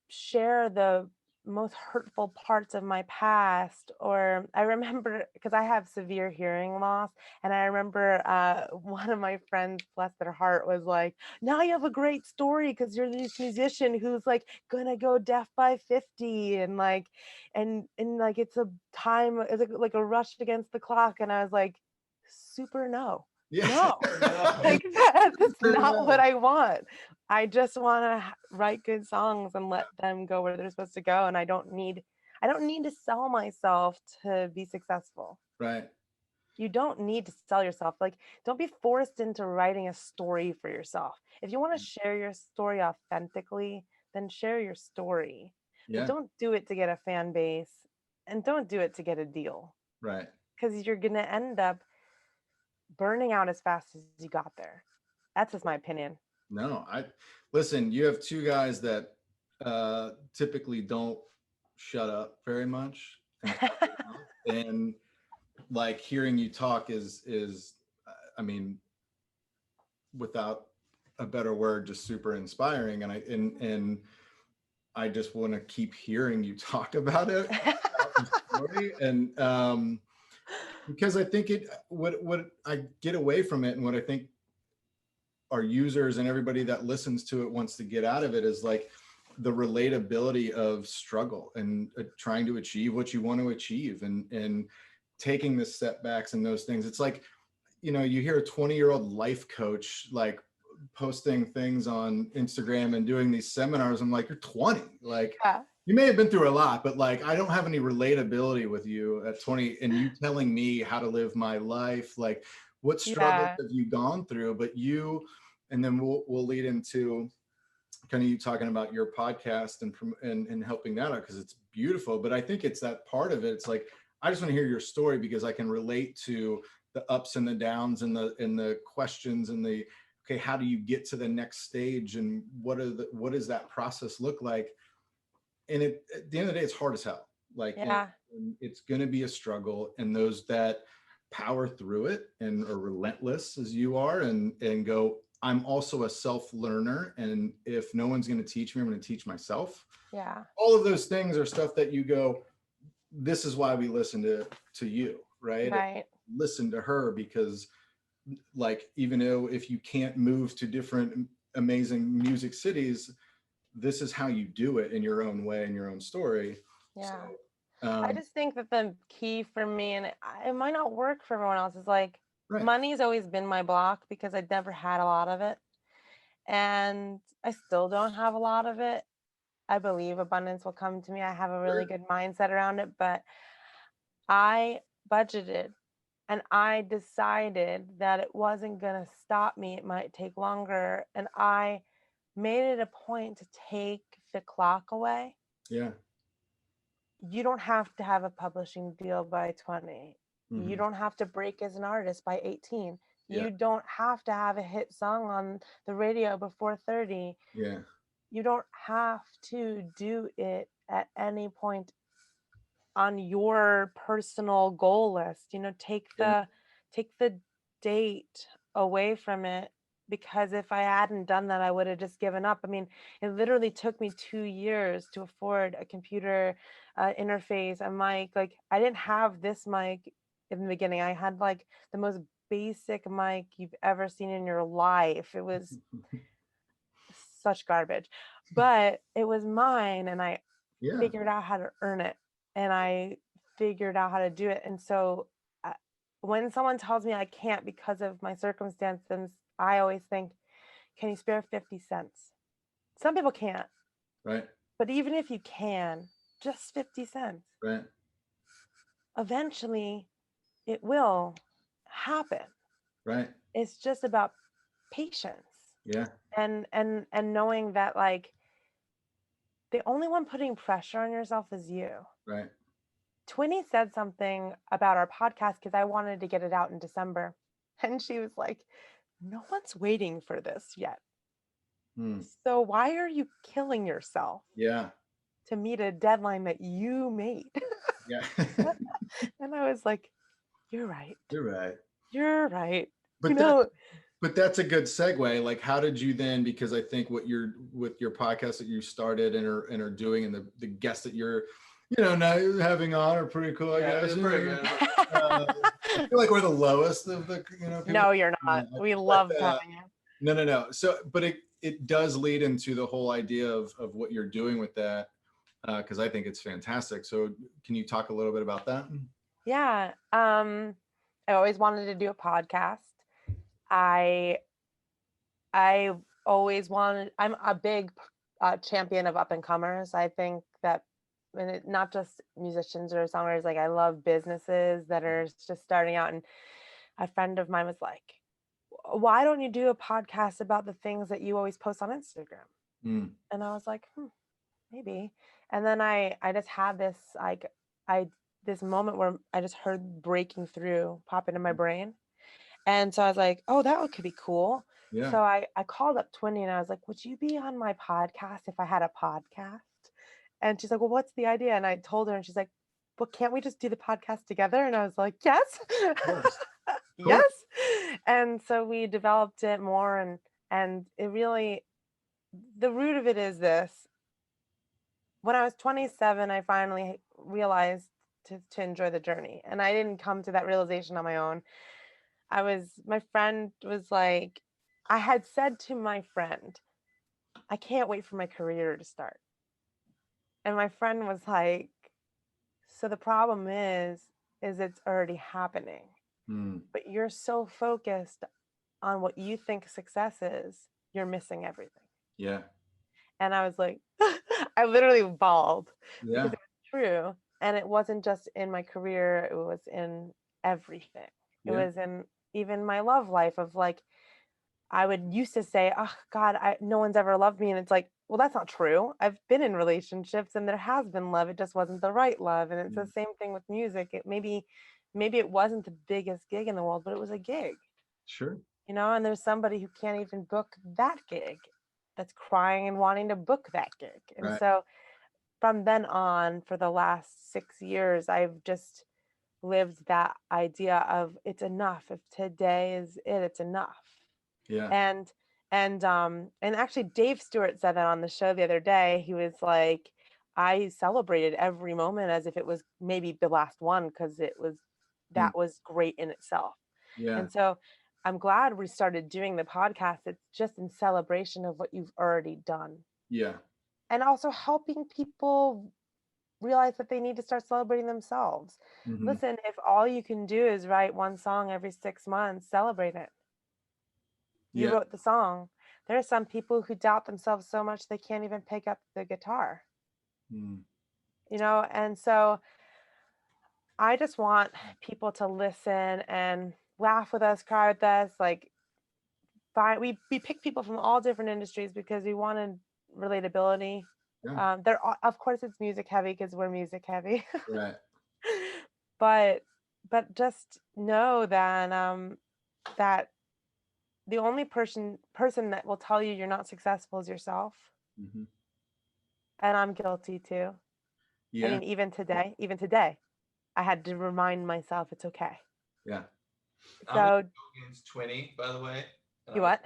share the most hurtful parts of my past. Or I remember, because I have severe hearing loss, and I remember one of my friends, bless their heart, was like, now you have a great story because you're this musician who's like gonna go deaf by 50, and like and like it's a time, it's like a rush against the clock. And I was like, super no. Yeah. No, like that's not what I want. I just want to write good songs and let them go where they're supposed to go. And I don't need to sell myself to be successful. Right. You don't need to sell yourself. Like, don't be forced into writing a story for yourself. If you want to share your story authentically, then share your story. Yeah. But don't do it to get a fan base, and don't do it to get a deal. Right. Because you're going to end up burning out as fast as you got there. That's just my opinion. No, listen, you have two guys that typically don't shut up very much. And like hearing you talk is I mean, without a better word, just super inspiring. And I just want to keep hearing you talk about it. And because I think what I get away from it, and what I think our users and everybody that listens to it wants to get out of it, is like the relatability of struggle and trying to achieve what you want to achieve, and taking the setbacks and those things. It's like, you know, you hear a 20-year-old life coach like posting things on Instagram and doing these seminars. I'm like, you're 20. Like, yeah. You may have been through a lot, but like, I don't have any relatability with you at 20, and you telling me how to live my life. Like, what struggles have you gone through? But you and then we'll lead into kind of you talking about your podcast and helping that out, because it's beautiful. But I think it's that part of it. It's like, I just want to hear your story because I can relate to the ups and the downs and the questions and the, okay, how do you get to the next stage, and what does that process look like? And at the end of the day, it's hard as hell. Like, and it's going to be a struggle, and those that power through it and are relentless as you are, and go, I'm also a self-learner, and if no one's going to teach me, I'm going to teach myself. Yeah. All of those things are stuff that you go, this is why we listen to you, right? Right. Listen to her, because like, even though if you can't move to different amazing music cities, this is how you do it in your own way, in your own story. Yeah. So, I just think that the key for me, and it might not work for everyone else, is like, right. Money's always been my block because I'd never had a lot of it. And I still don't have a lot of it. I believe abundance will come to me. I have a really good mindset around it, but I budgeted and I decided that it wasn't going to stop me. It might take longer. And I made it a point to take the clock away. Yeah. You don't have to have a publishing deal by 20. Mm-hmm. You don't have to break as an artist by 18. You don't have to have a hit song on the radio before 30. Yeah. You don't have to do it at any point on your personal goal list. You know, take the date away from it, because if I hadn't done that, I would have just given up. I mean, it literally took me 2 years to afford a computer interface, a mic. Like, I didn't have this mic in the beginning. I had like the most basic mic you've ever seen in your life. It was such garbage, but it was mine, and I figured out how to earn it, and I figured out how to do it. And so when someone tells me I can't because of my circumstances, I always think, can you spare 50 cents? Some people can't. Right. But even if you can, just 50 cents. Right. Eventually, it will happen. Right. It's just about patience. Yeah. And knowing that, like, the only one putting pressure on yourself is you. Right. Twinnie said something about our podcast because I wanted to get it out in December. And she was like, no one's waiting for this yet. So why are you killing yourself? Yeah. To meet a deadline that you made. Yeah. And I was like, you're right. You're right. You're right. But but that's a good segue. Like, how did you then, because I think with your podcast that you started and are doing, and the guests that you're, now having on are pretty cool, I guess. Pretty good. I feel like we're the lowest of the, people. No, you're not. We love having you. No. So, but it does lead into the whole idea of what you're doing with that, because I think it's fantastic. So can you talk a little bit about that? Yeah. I always wanted to do a podcast. I always wanted, I'm a big champion of up and comers. I think that, and not just musicians or songwriters, like, I love businesses that are just starting out. And a friend of mine was like, why don't you do a podcast about the things that you always post on Instagram? And I was like, maybe. And then I just had this, like, this moment where I just heard breaking through pop into my brain. And so I was like, oh, that could be cool. Yeah. So I called up Twinnie and I was like, would you be on my podcast if I had a podcast? And she's like, well, what's the idea? And I told her, and she's like, well, can't we just do the podcast together? And I was like, yes. Yes. And so we developed it more, and it really, the root of it is this. When I was 27, I finally realized to enjoy the journey. And I didn't come to that realization on my own. My friend was like, I had said to my friend, I can't wait for my career to start. And my friend was like, so the problem is it's already happening. But you're so focused on what you think success is, you're missing everything. Yeah. And I was like, I literally bawled because it was true. And it wasn't just in my career, it was in everything. It was in even my love life of, like, I would used to say, oh God, no one's ever loved me. And it's like, well, that's not true. I've been in relationships and there has been love. It just wasn't the right love. And it's the same thing with music. Maybe it wasn't the biggest gig in the world, but it was a gig. Sure. And there's somebody who can't even book that gig that's crying and wanting to book that gig. And Right. so from then on, for the last 6 years, I've just lived that idea of it's enough. If today is it, it's enough. Yeah. And actually Dave Stewart said that on the show the other day. He was like, I celebrated every moment as if it was maybe the last one, because that was great in itself. Yeah. And so I'm glad we started doing the podcast. It's just in celebration of what you've already done. Yeah. And also helping people realize that they need to start celebrating themselves. Listen, if all you can do is write one song every 6 months, celebrate it. You wrote the song. There are some people who doubt themselves so much they can't even pick up the guitar. And so I just want people to listen and laugh with us, cry with us. Like, we pick people from all different industries because we wanted relatability. Of course it's music heavy because we're music heavy. Right. but just know that that the only person that will tell you you're not successful is yourself. And I'm guilty too. I mean, even today, I had to remind myself it's okay. Yeah. So I'm gonna go against 20, by the way. You what?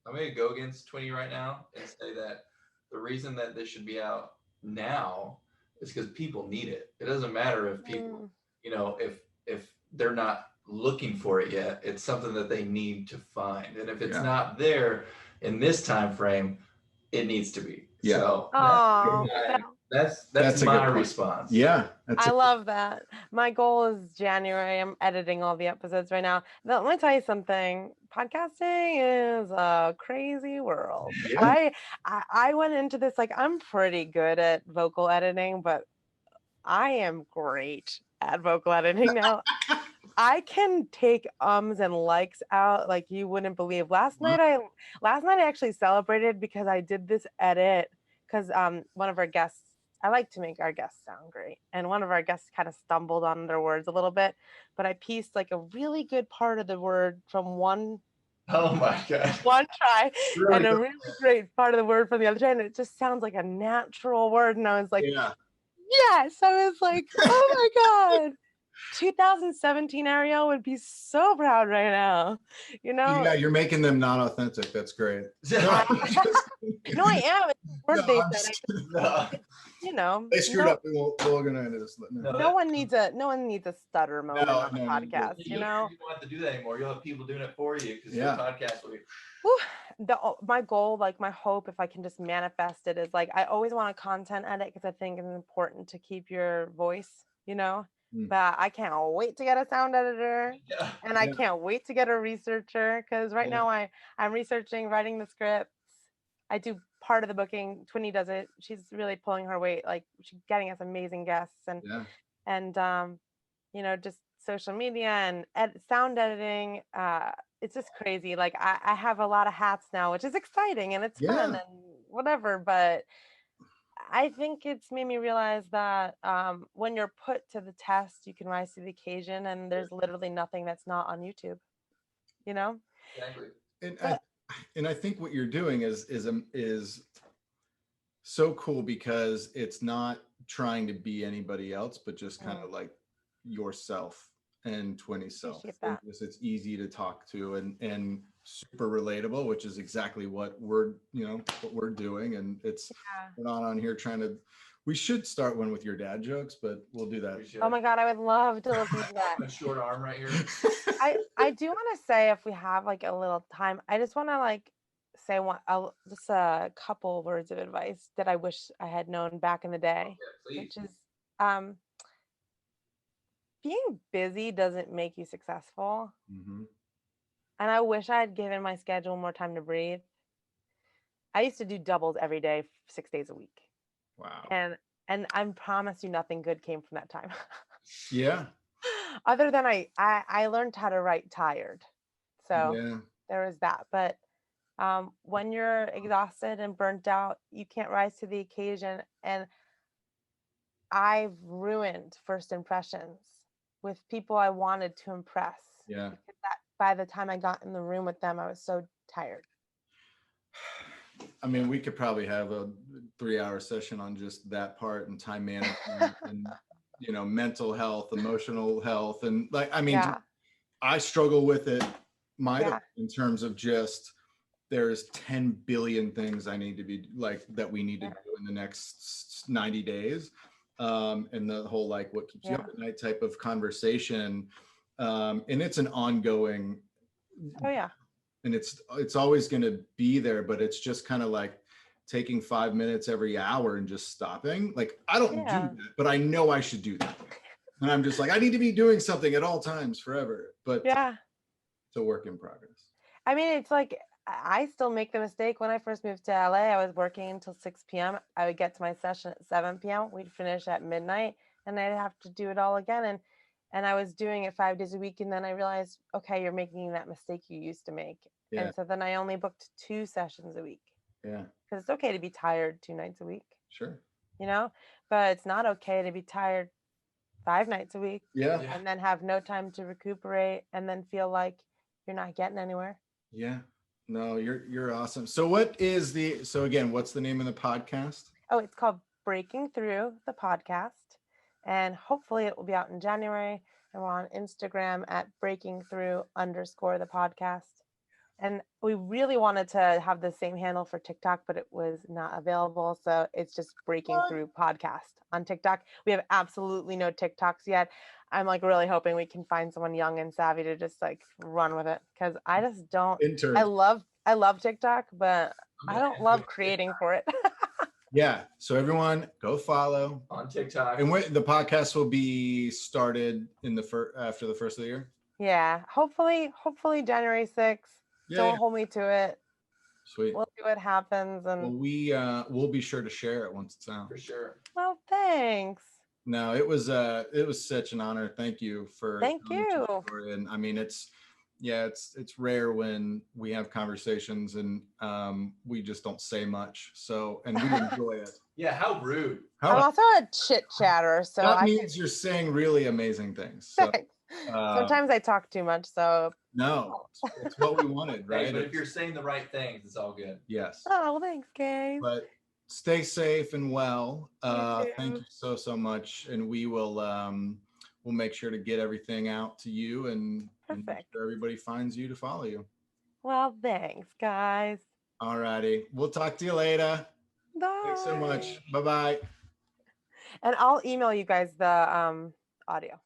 I'm going to go against 20 right now and say that the reason that this should be out now is because people need it. It doesn't matter if people, if they're not looking for it yet. It's something that they need to find. And if it's not there in this time frame, it needs to be. Yeah. So that's my response. Yeah. I love that. My goal is January. I'm editing all the episodes right now. Let me tell you something. Podcasting is a crazy world. Yeah. I went into this like I'm pretty good at vocal editing, but I am great at vocal editing now. I can take ums and likes out like you wouldn't believe. Last night I actually celebrated because I did this edit because one of our guests, I like to make our guests sound great, and one of our guests kind of stumbled on their words a little bit, but I pieced like a really good part of the word from one try, really and a really great part of the word from the other try, and it just sounds like a natural word, and I was like, yes, I was like, oh my God. 2017 Ariel would be so proud right now, Yeah, you're making them not authentic. That's great. No, I am. It's the word they said. They screwed up. We're gonna end this. No one needs a stutter moment on the podcast. You don't have to do that anymore. You'll have people doing it for you because your podcast will be. My goal, like my hope, if I can just manifest it, is like I always want a content edit because I think it's important to keep your voice, But I can't wait to get a sound editor, and I can't wait to get a researcher because right now I'm researching, writing the scripts. I do part of the booking. Twinny does it. She's really pulling her weight. Like she's getting us amazing guests and just social media and sound editing. It's just crazy. Like I have a lot of hats now, which is exciting and it's fun and whatever. But I think it's made me realize that when you're put to the test, you can rise to the occasion, and there's literally nothing that's not on YouTube. Exactly. And I think what you're doing is so cool because it's not trying to be anybody else, but just kind of like yourself and Twinny's self. It's easy to talk to and super relatable, which is exactly what we're doing. And we're not on here trying to. We should start one with your dad jokes, but we'll do that. Oh my God, I would love to listen to that. A short arm right here. I do want to say, if we have like a little time, I just want to like say just a couple words of advice that I wish I had known back in the day, which is being busy doesn't make you successful. And I wish I had given my schedule more time to breathe. I used to do doubles every day, 6 days a week. Wow. And I promise you nothing good came from that time. Yeah. Other than I learned how to write tired. So there was that. But When you're exhausted and burnt out, you can't rise to the occasion. And I've ruined first impressions with people I wanted to impress. Yeah. Because by the time I got in the room with them, I was so tired. I mean, we could probably have a 3-hour session on just that part and time management and, mental health, emotional health. And like, I mean, I struggle with it in terms of just, there's 10 billion things I need to be like, that we need to do in the next 90 days. And the whole, like, what keeps you up at night type of conversation. And it's an ongoing, and it's always going to be there, but it's just kind of like taking 5 minutes every hour and just stopping. Like, I don't do that, but I know I should do that. And I'm just like, I need to be doing something at all times forever, but it's a work in progress. I mean, it's like, I still make the mistake. When I first moved to LA, I was working until 6 p.m. I would get to my session at 7 p.m. We'd finish at midnight, and I'd have to do it all again. And I was doing it 5 days a week. And then I realized, okay, you're making that mistake you used to make. And so then I only booked 2 sessions a week. Yeah. Because it's okay to be tired 2 nights a week. Sure. But it's not okay to be tired 5 nights a week. Yeah. And then have no time to recuperate and then feel like you're not getting anywhere. Yeah. No, you're awesome. So what's the name of the podcast? Oh, it's called Breaking Through the Podcast. And hopefully it will be out in January. And we're on Instagram at breakingthrough_the podcast. And we really wanted to have the same handle for TikTok, but it was not available. So it's just Breaking Through Podcast on TikTok. We have absolutely no TikToks yet. I'm like really hoping we can find someone young and savvy to just like run with it, because I just don't. I love TikTok, but I don't love creating for it. Yeah. So everyone go follow on TikTok. And the podcast will be started in after the first of the year. Yeah. Hopefully January 6th. Don't hold me to it. Sweet. We'll see what happens. And we'll be sure to share it once it's out. For sure. Well, thanks. No, it was such an honor. Thank you for. Thank you. And I mean, it's rare when we have conversations and we just don't say much. So, and we enjoy it. Yeah, how rude. I'm also a chit chatter, so that means you're saying really amazing things. So, sometimes I talk too much. So no, it's what we wanted, right? Hey, but if you're saying the right things, it's all good. Yes. Oh, well, thanks, guys. But stay safe and well. Thank you so much, and we will we'll make sure to get everything out to you and make sure everybody finds you to follow you. Well, thanks, guys. All righty. We'll talk to you later. Bye. Thanks so much. Bye-bye. And I'll email you guys the audio.